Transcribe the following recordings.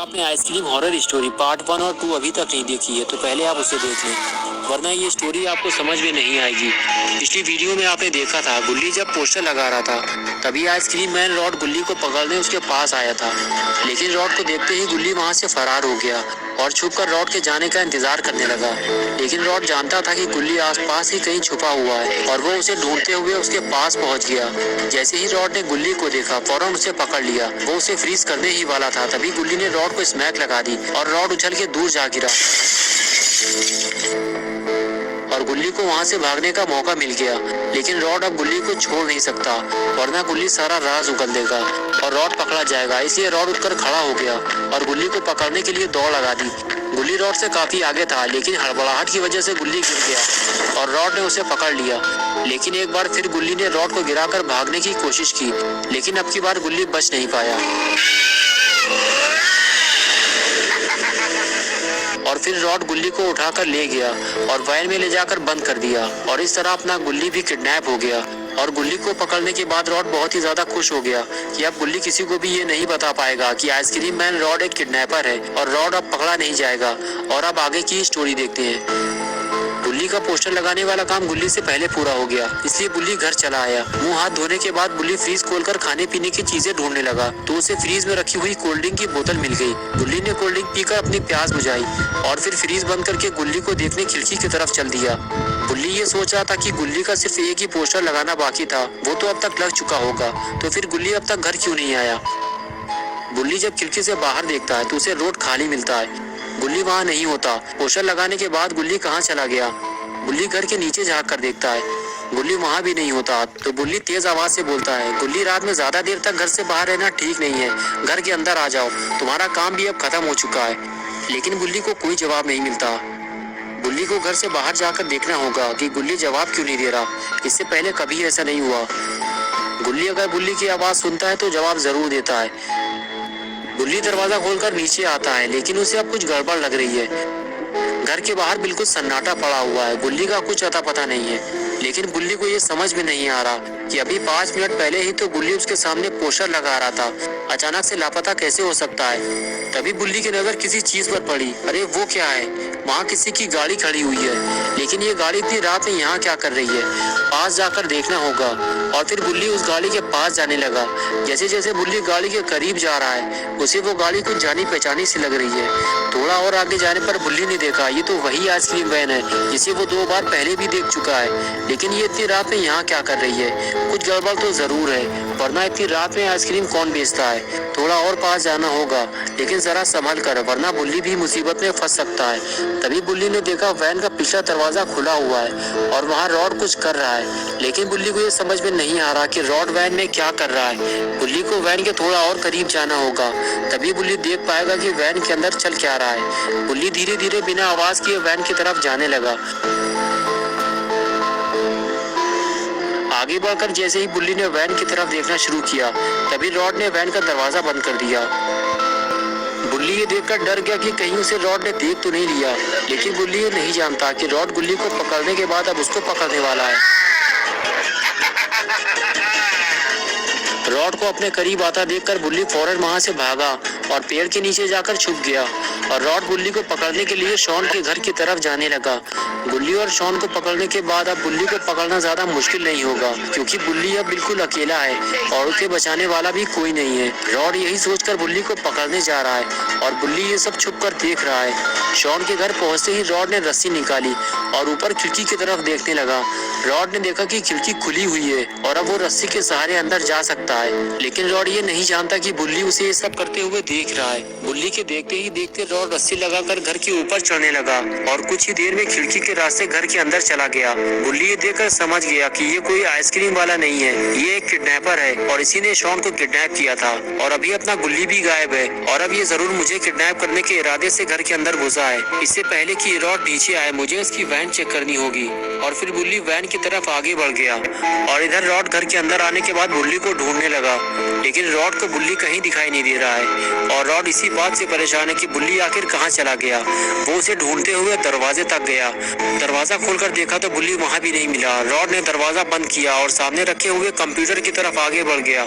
आपने ice cream horror story part 1 और 2 अभी तक नहीं देखी है तो पहले आप उसे देख लें, वरना ये स्टोरी आपको समझ में नहीं आएगी। पिछली वीडियो में आपने देखा था गुल्ली जब पोस्टर लगा रहा था तभी आइसक्रीम मैन रॉड गुल्ली को पकड़ने उसके पास आया था, लेकिन रॉड को देखते ही गुल्ली वहाँ से फरार हो गया और छुपकर रॉड के जाने का इंतजार करने लगा। लेकिन रॉड जानता था कि गुल्ली आसपास ही कहीं छुपा हुआ है और वो उसे ढूंढते हुए उसके पास पहुंच गया। जैसे ही रॉड ने गुल्ली को देखा फौरन उसे पकड़ लिया। वो उसे फ्रीज करने ही वाला था तभी गुल्ली ने रॉड को स्मैक लगा दी और रॉड उछल के दूर जा गिरा और गुल्ली को वहां से भागने का मौका मिल गया। लेकिन रॉड अब गुल्ली को छोड़ नहीं सकता, वरना गुल्ली सारा राज उगल देगा और रॉड पकड़ा जाएगा। इसलिए रॉड उठकर खड़ा हो गया और गुल्ली को पकड़ने के लिए दौड़ लगा दी। गुल्ली रॉड से काफी आगे था, लेकिन हड़बड़ाहट की वजह से गुल्ली गिर गया और रॉड ने उसे पकड़ लिया। लेकिन एक बार फिर गुल्ली ने रॉड को गिराकर भागने की कोशिश की, लेकिन अब की बार गुल्ली बच नहीं पाया और फिर रॉड गुल्ली को उठाकर ले गया और वैन में ले जाकर बंद कर दिया और इस तरह अपना गुल्ली भी किडनैप हो गया। और गुल्ली को पकड़ने के बाद रॉड बहुत ही ज्यादा खुश हो गया कि अब गुल्ली किसी को भी ये नहीं बता पाएगा कि आइसक्रीम मैन रॉड एक किडनैपर है और रॉड अब पकड़ा नहीं जाएगा। और अब आगे की स्टोरी देखते हैं। गुल्ली का पोस्टर लगाने वाला काम गुल्ली से पहले पूरा हो गया, इसलिए गुल्ली घर चला आया। मुंह हाथ धोने के बाद गुल्ली फ्रीज खोलकर खाने पीने की चीजें ढूंढने लगा तो उसे फ्रीज में रखी हुई कोल्ड ड्रिंक की बोतल मिल गई। गुल्ली ने कोल्ड ड्रिंक पीकर अपनी प्यास बुझाई और फिर फ्रीज बंद करके गुल्ली को देखने खिड़की की तरफ चल दिया। गुल्ली ये सोच रहा था कि गुल्ली का सिर्फ एक ही पोस्टर लगाना बाकी था, वो तो अब तक लग चुका होगा, तो फिर गुल्ली अब तक घर क्यों नहीं आया। गुल्ली जब खिड़की से बाहर देखता है तो उसे रोड खाली मिलता है। गुल्ली वहाँ नहीं होता। पोस्टर लगाने के बाद गुल्ली कहाँ चला गया। गुल्ली घर के नीचे झाँक कर देखता है, गुल्ली वहाँ भी नहीं होता। तो गुल्ली तेज आवाज से बोलता है, गुल्ली रात में ज्यादा देर तक घर से बाहर रहना ठीक नहीं है, घर के अंदर आ जाओ, तुम्हारा काम भी अब खत्म हो चुका है। लेकिन गुल्ली को कोई जवाब नहीं मिलता। गुल्ली को घर से बाहर जाकर देखना होगा कि गुल्ली जवाब क्यों नहीं दे रहा। इससे पहले कभी ऐसा नहीं हुआ। गुल्ली अगर गुल्ली की आवाज सुनता है तो जवाब जरूर देता है। गुल्ली दरवाजा खोलकर नीचे आता है, लेकिन उसे अब कुछ गड़बड़ लग रही है। घर के बाहर बिल्कुल सन्नाटा पड़ा हुआ है, गुल्ली का कुछ अता पता नहीं है। लेकिन गुल्ली को ये समझ में नहीं आ रहा कि अभी 5 मिनट पहले ही तो गुल्ली उसके सामने पोस्टर लगा रहा था, अचानक से लापता कैसे हो सकता है। तभी गुल्ली की नजर किसी चीज पर पड़ी। अरे वो क्या है, वहाँ किसी की गाड़ी खड़ी हुई है, लेकिन ये गाड़ी इतनी रात में यहाँ क्या कर रही है, पास जाकर देखना होगा। और फिर गुल्ली उस गाड़ी के पास जाने लगा। जैसे जैसे गुल्ली गाड़ी के करीब जा रहा है उसे वो गाड़ी कुछ जानी पहचानी सी लग रही है। थोड़ा और आगे जाने पर गुल्ली ने देखा ये तो वही आइसक्रीम वैन है जिसे वो 2 बार पहले भी देख चुका है, लेकिन ये इतनी रात में यहाँ क्या कर रही है। कुछ गड़बड़ तो जरूर है, वरना इतनी रात में आइसक्रीम कौन बेचता है। थोड़ा और पास जाना होगा, लेकिन जरा संभल कर, वरना गुल्ली भी मुसीबत में फंस सकता है। तभी गुल्ली ने देखा वैन का पिछला दरवाजा खुला हुआ है और वहाँ रॉड कुछ कर रहा है, लेकिन गुल्ली को ये समझ में नहीं आ रहा कि रॉड वैन में क्या कर रहा है। गुल्ली को वैन के थोड़ा और करीब जाना होगा, तभी गुल्ली देख पाएगा कि वैन के अंदर चल क्या रहा है। गुल्ली धीरे धीरे बिना आवाज किए वैन की तरफ जाने लगा। आगे बढ़कर जैसे ही गुल्ली ने वैन की तरफ देखना शुरू किया तभी रॉड ने वैन का दरवाजा बंद कर दिया। गुल्ली ये देखकर डर गया कि कहीं उसे रॉड ने देख तो नहीं लिया, लेकिन गुल्ली ये नहीं जानता कि रॉड गुल्ली को पकड़ने के बाद अब उसको पकड़ने वाला है। रॉड को अपने करीब आता देखकर गुल्ली फौरन वहां से भागा और पेड़ के नीचे जाकर छुप गया और रॉड गुल्ली को पकड़ने के लिए शॉन के घर की तरफ जाने लगा। गुल्ली और शॉन को पकड़ने के बाद अब गुल्ली को पकड़ना ज्यादा मुश्किल नहीं होगा, क्योंकि गुल्ली अब बिल्कुल अकेला है और उसे बचाने वाला भी कोई नहीं है। रॉड यही सोचकर गुल्ली को पकड़ने जा रहा है और गुल्ली ये सब छुप कर देख रहा है। शॉन के घर पहुंचते ही रॉड ने रस्सी निकाली और ऊपर खिड़की की तरफ देखने लगा। रॉड ने देखा कि खिड़की खुली हुई है और अब वो रस्सी के सहारे अंदर जा सकता है, लेकिन रॉड ये नहीं जानता कि गुल्ली उसे ये सब करते हुए देख रहा है। गुल्ली के देखते ही देखते रॉड रस्सी लगाकर घर के ऊपर चढ़ने लगा और कुछ ही देर में खिड़की के रास्ते घर के अंदर चला गया। गुल्ली ये देखकर समझ गया कि ये कोई आइसक्रीम वाला नहीं है, ये एक किडनैपर है और इसी ने शॉन को किडनैप किया था और अभी अपना गुल्ली भी गायब है और अब ये जरूर मुझे किडनैप करने के इरादे से घर के अंदर घुसा है। इससे पहले कि रॉड नीचे आए मुझे इसकी वैन चेक करनी होगी। और फिर गुल्ली वैन की तरफ आगे बढ़ गया और इधर रॉड घर के अंदर आने के बाद बुल्ली को ढूंढने लगा, लेकिन रॉड को बुल्ली कहीं दिखाई नहीं दे रहा है और रॉड इसी बात से परेशान है कि बुल्ली आखिर कहाँ चला गया। वो उसे ढूंढते हुए दरवाजे तक गया। दरवाजा खोलकर देखा तो बुल्ली वहाँ भी नहीं मिला। रॉड ने दरवाजा बंद किया और सामने रखे हुए कंप्यूटर की तरफ आगे बढ़ गया।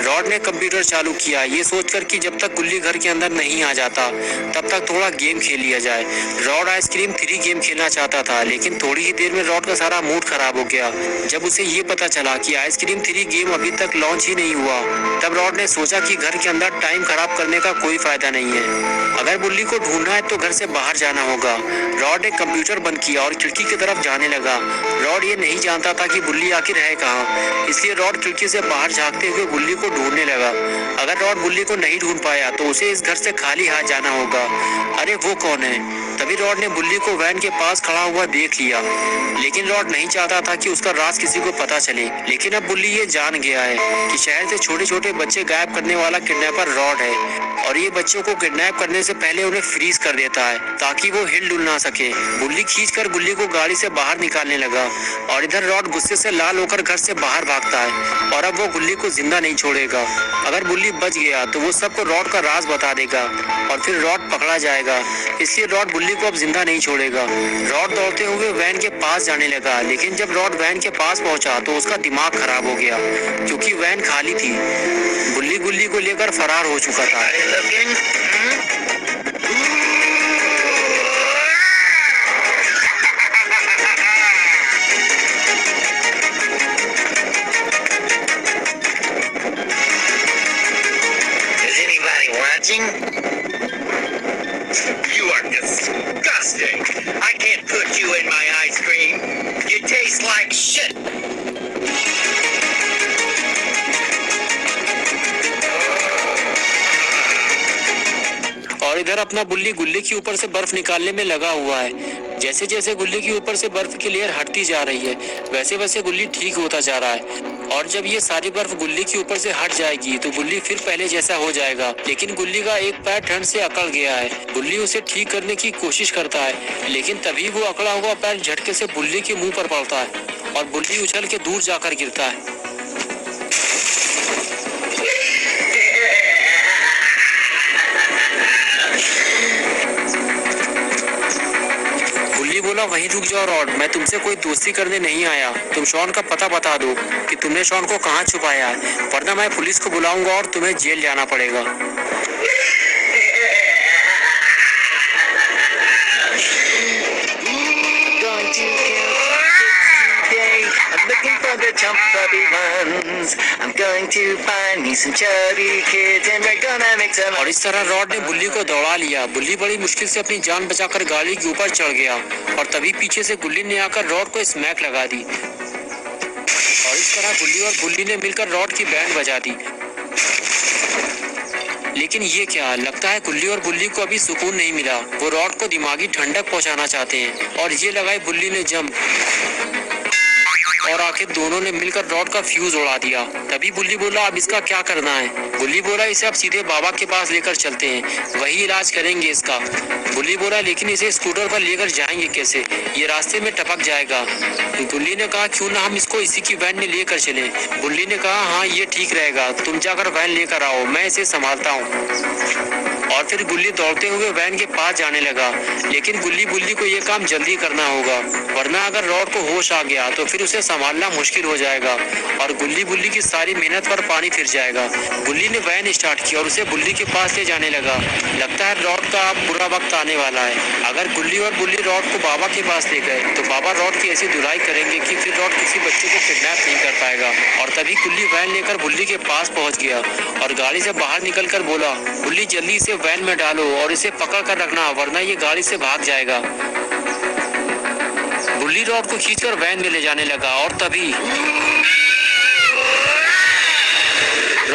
रॉड ने कंप्यूटर चालू किया, ये सोचकर कि जब तक गुल्ली घर के अंदर नहीं आ जाता तब तक थोड़ा गेम खेल लिया जाए। रॉड आइसक्रीम 3 गेम खेलना चाहता था, लेकिन थोड़ी ही देर में रॉड का सारा मूड खराब हो गया जब उसे ये पता चला कि आइसक्रीम 3 गेम अभी तक लॉन्च ही नहीं हुआ। तब रॉड ने सोचा कि घर के अंदर टाइम खराब करने का कोई फायदा नहीं है। अगर बुल्ली को ढूंढना है तो घर से बाहर जाना होगा। रॉड ने कंप्यूटर बंद किया और खिड़की की तरफ जाने लगा। रॉड ये नहीं जानता था कि बुल्ली आखिर है कहाँ, इसलिए रॉड खिड़की से बाहर झांकते हुए बुल्ली को ढूंढने लगा। अगर रॉड बुल्ली को नहीं ढूंढ पाया तो उसे इस घर से खाली हाथ जाना होगा। अरे वो कौन है? तभी रॉड ने बुल्ली को वैन के पास खड़ा हुआ देख लिया, लेकिन रॉड नहीं चाहता था कि उसका राज किसी को पता चले। लेकिन अब बुल्ली ये जान गया है कि शहर से छोटे छोटे बच्चे गायब करने वाला किडनैपर रॉड है और ये बच्चों को किडनैप करने से पहले उन्हें फ्रीज कर देता है ताकि वो हिल डुल ना सके। बुल्ली खींचकर गुल्ली को गाड़ी से बाहर निकालने लगा और इधर रॉड गुस्से से लाल होकर घर से बाहर भागता है और अब वो गुल्ली को जिंदा नहीं छोड़ेगा। अगर बुल्ली बच गया तो वो सबको रॉड का राज बता देगा और फिर रॉड पकड़ा जाएगा, इसलिए रॉड बुल्ली को अब जिंदा नहीं छोड़ेगा। रॉड दौड़ते हुए वैन के पास जाने लगा, लेकिन जब रॉड वैन के पास पहुंचा तो उसका दिमाग खराब हो गया क्योंकि वैन खाली थी। बुल्ली गुल्ली को लेकर फरार हो चुका था। You are disgusting. I can't put you in my ice cream. You taste like shit. और इधर अपना बुल्ली गुल्ली के ऊपर से बर्फ निकालने में लगा हुआ है। जैसे जैसे गुल्ली के ऊपर से बर्फ की लेयर हटती जा रही है वैसे वैसे गुल्ली ठीक होता जा रहा है और जब ये सारी बर्फ गुल्ली के ऊपर से हट जाएगी तो गुल्ली फिर पहले जैसा हो जाएगा। लेकिन गुल्ली का एक पैर ठंड से अकड़ गया है। गुल्ली उसे ठीक करने की कोशिश करता है, लेकिन तभी वो अकड़ा हुआ पैर झटके से बुल्ली के मुंह पर पड़ता है और बुल्ली उछल के दूर जाकर गिरता है। बोला वहीं रुक जाओ रॉड, मैं तुमसे कोई दोस्ती करने नहीं आया। तुम शॉन का पता बता दो कि तुमने शॉन को कहाँ छुपाया है, वरना मैं पुलिस को बुलाऊंगा और तुम्हें जेल जाना पड़ेगा। और इस तरह रॉड ने बुल्ली को दौड़ा लिया। बुल्ली बड़ी मुश्किल से अपनी जान बचाकर गाड़ी के ऊपर चढ़ गया और तभी पीछे से गुल्ली ने आकर रॉड को स्मैक लगा दी और इस तरह गुल्ली और बुल्ली ने मिलकर रॉड की बैंड बजा दी। लेकिन ये क्या, लगता है गुल्ली और बुल्ली को अभी सुकून नहीं मिला। वो रॉड को दिमागी ठंडक पहुंचाना चाहते हैं और ये लगाई बुल्ली ने जंप और आखिर दोनों ने मिलकर रॉड का फ्यूज उड़ा दिया। तभी बुल्ली बोला अब इसका क्या करना है। बुल्ली बोला इसे अब सीधे बाबा के पास लेकर चलते हैं, वही इलाज करेंगे इसका। बुल्ली बोला लेकिन इसे स्कूटर पर लेकर जाएंगे कैसे, ये रास्ते में टपक जाएगा। बुल्ली ने कहा क्यों ना हम इसको इसी की वैन में लेकर चले। बुल्ली ने कहा हाँ ये ठीक रहेगा, तुम जाकर वैन लेकर आओ, मैं इसे संभालता हूँ। और फिर गुल्ली दौड़ते हुए वैन के पास जाने लगा, लेकिन गुल्ली बुल्ली को ये काम जल्दी करना होगा, वरना अगर रॉड को होश आ गया तो फिर उसे संभालना मुश्किल हो जाएगा और गुल्ली बुल्ली की सारी मेहनत पर पानी फिर जाएगा। गुल्ली ने वैन स्टार्ट की और उसे बुल्ली के पास ले जाने लगा। लगता है रॉड का अब बुरा वक्त आने वाला है। अगर गुल्ली और बुल्ली रॉड को बाबा के पास ले गए तो बाबा रॉड की ऐसी धुलाई करेंगे कि फिर रॉड किसी बच्चे को किडनैप नहीं कर पाएगा। और तभी गुल्ली वैन लेकर बुल्ली के पास पहुंच गया और गाड़ी से बाहर निकलकर बोला बुल्ली जल्दी इसे वैन में डालो और इसे पकड़ कर रखना, वरना ये गाड़ी से भाग जाएगा। बुल्ली रॉड को खींचकर वैन में ले जाने लगा और तभी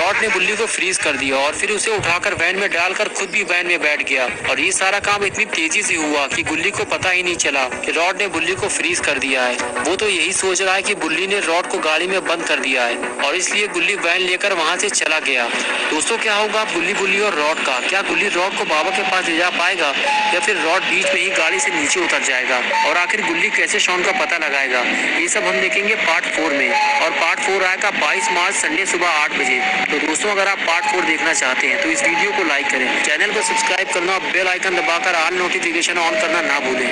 रॉड ने बुल्ली को फ्रीज कर दिया और फिर उसे उठाकर वैन में डालकर खुद भी वैन में बैठ गया। और ये सारा काम इतनी तेजी से हुआ कि गुल्ली को पता ही नहीं चला कि रॉड ने बुल्ली को फ्रीज कर दिया है। वो तो यही सोच रहा है कि बुल्ली ने रॉड को गाड़ी में बंद कर दिया है और इसलिए गुल्ली वैन लेकर वहाँ से चला गया। दोस्तों क्या होगा बुल्ली और रॉड का? क्या गुल्ली रॉड को बाबा के पास ले जा पाएगा या फिर रॉड बीच में ही गाड़ी से नीचे उतर जाएगा? और आखिर गुल्ली कैसे शॉन का पता लगाएगा? ये सब हम देखेंगे पार्ट 4 में। और पार्ट 4 आएगा 22 मार्च संडे सुबह 8 बजे। तो दोस्तों अगर आप पार्ट 4 देखना चाहते हैं तो इस वीडियो को लाइक करें, चैनल को सब्सक्राइब करना और बेल आइकन दबाकर ऑल नोटिफिकेशन ऑन करना ना भूलें।